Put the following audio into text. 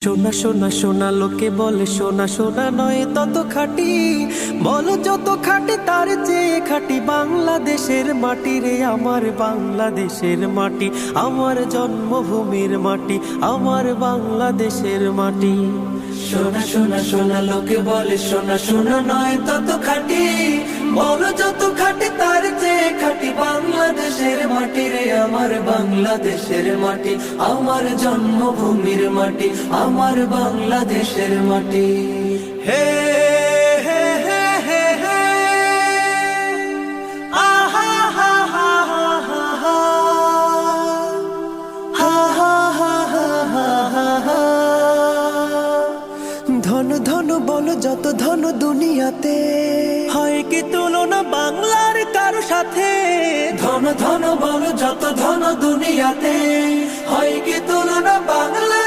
সোনা সোনা সোনা লোকে বলে সোনা সোনা নয় তত খাঁটি, বলো যত খাঁটি তার চেয়ে খাঁটি বাংলাদেশের মাটি রে, আমার বাংলাদেশের মাটি, আমার জন্মভূমির মাটি, আমার বাংলাদেশের মাটি। সোনা সোনা সোনা লোকে বলে সোনা সোনা নয় তত খাঁটি, বলো যত খাঁটি তার চেয়ে খাঁটি বাংলাদেশের মাটি রে, আমার বাংলাদেশের মাটি, আমার জন্মভূমির মাটি, আমার বাংলাদেশের মাটি। হে হে হে হে হে আহা হা হা হা হা হা হা হা হা হা হা হা। ধন ধন বলো যত ধন দুনিয়াতে, হয় কি তুলনা বাংলার কারো সাথে? ধন ধন বলো যত ধন দুনিয়াতে, হয় কি তুলনা বাংলা